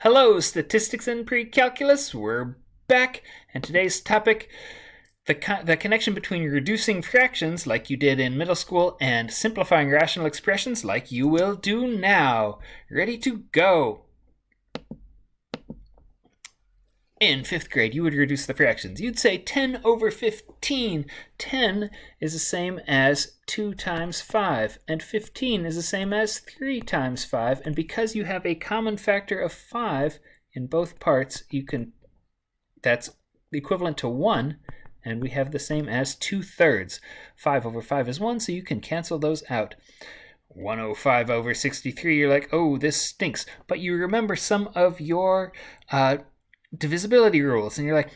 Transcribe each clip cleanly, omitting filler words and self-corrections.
Hello, statistics and precalculus. We're back, and today's topic, the connection between reducing fractions like you did in middle school and simplifying rational expressions like you will do now. Ready to go. In 5th grade, you would reduce the fractions. You'd say 10 over 15. 10 is the same as 2 times 5, and 15 is the same as 3 times 5. And because you have a common factor of 5 in both parts, that's equivalent to 1, and we have the same as 2/3. 5 over 5 is 1, so you can cancel those out. 105 over 63, you're like, oh, this stinks. But you remember some of your divisibility rules, and you're like,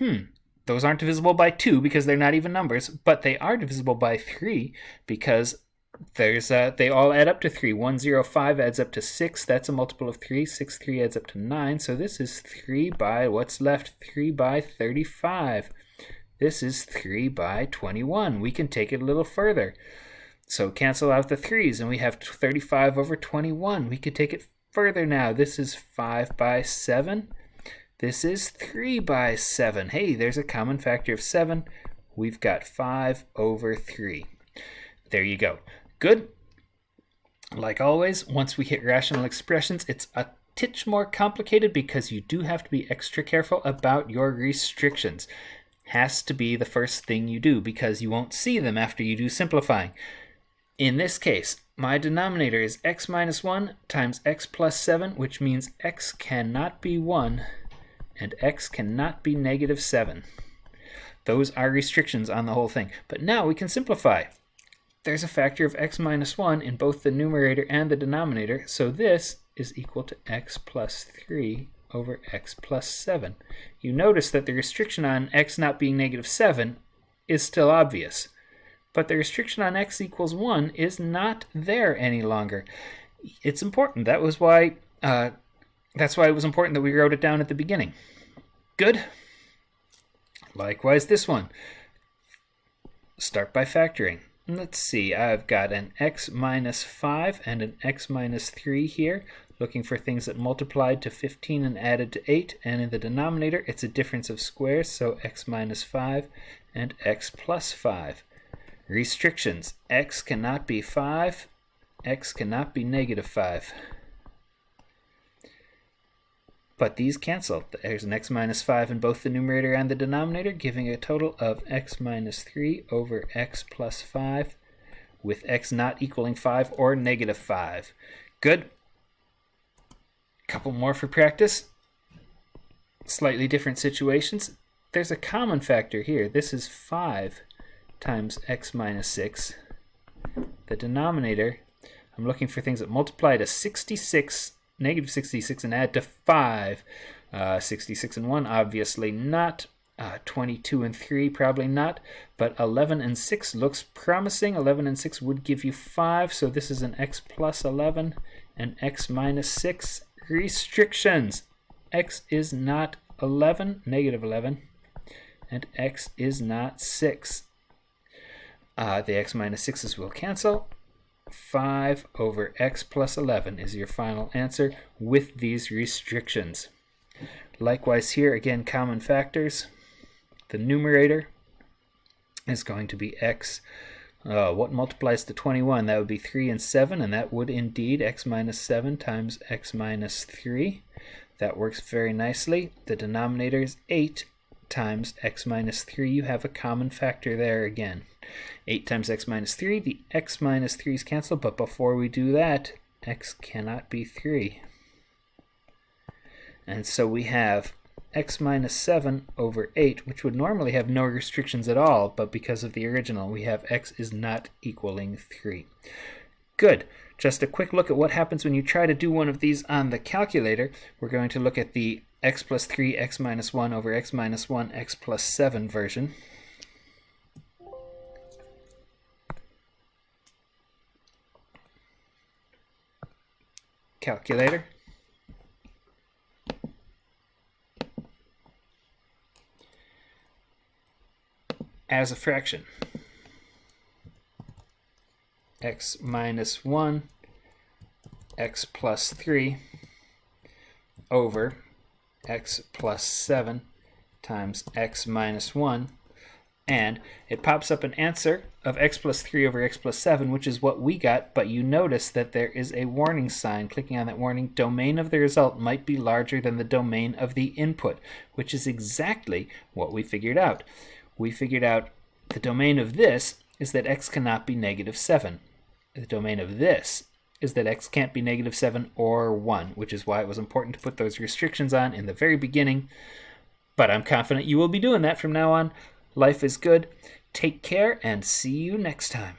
those aren't divisible by 2 because they're not even numbers, but they are divisible by 3 because they all add up to 3. 105 adds up to 6. That's a multiple of 3. 6, 3 adds up to 9. So this is 3 by, what's left? 3 by 35. This is 3 by 21. We can take it a little further. So cancel out the 3's, and we have 35 over 21. We could take it further now. This is 5 by 7. This is 3 by 7. Hey, there's a common factor of 7. We've got 5 over 3. There you go. Good. Like always, once we hit rational expressions, it's a titch more complicated because you do have to be extra careful about your restrictions. Has to be the first thing you do because you won't see them after you do simplifying. In this case, my denominator is x minus 1 times x plus 7, which means x cannot be 1 and x cannot be negative 7. Those are restrictions on the whole thing. But now we can simplify. There's a factor of x minus 1 in both the numerator and the denominator, so this is equal to x plus 3 over x plus 7. You notice that the restriction on x not being negative 7 is still obvious, but the restriction on x equals 1 is not there any longer. It's important. That's why it was important that we wrote it down at the beginning. Good. Likewise, this one. Start by factoring. Let's see, I've got an x minus 5 and an x minus 3 here, looking for things that multiplied to 15 and added to 8, and in the denominator it's a difference of squares, so x minus 5 and x plus 5. Restrictions. X cannot be 5, x cannot be negative 5. But these cancel. There's an x minus 5 in both the numerator and the denominator, giving a total of x minus 3 over x plus 5, with x not equaling 5 or negative 5. Good. Couple more for practice. Slightly different situations. There's a common factor here. This is 5 times x minus 6. The denominator, I'm looking for things that multiply to 66, negative 66, and add to 5. 66 and 1, obviously not. 22 and 3, probably not. But 11 and 6 looks promising. 11 and 6 would give you 5, so this is an x plus 11 and x minus 6. Restrictions. X is not 11, negative 11, and x is not 6. The x minus 6's will cancel. 5 over x plus 11 is your final answer with these restrictions. Likewise here, again, common factors. The numerator is going to be x. What multiplies to 21? That would be 3 and 7, and that would indeed x minus 7 times x minus 3. That works very nicely. The denominator is 8 times x minus 3. You have a common factor there again. 8 times x minus 3. The x minus 3's cancel, but before we do that, x cannot be 3. And so we have x minus 7 over 8, which would normally have no restrictions at all, but because of the original, we have x is not equaling 3. Good. Just a quick look at what happens when you try to do one of these on the calculator. We're going to look at the x plus 3, x minus 1 over x minus 1, x plus 7 version. Calculator. As a fraction. X minus 1, x plus 3. over x plus 7 times x minus 1. And it pops up an answer of x plus 3 over x plus 7, which is what we got, but you notice that there is a warning sign. Clicking on that warning, domain of the result might be larger than the domain of the input, which is exactly what we figured out. We figured out the domain of this is that x cannot be negative 7. The domain of this is that x can't be negative 7 or 1, which is why it was important to put those restrictions on in the very beginning. But I'm confident you will be doing that from now on. Life is good. Take care and see you next time.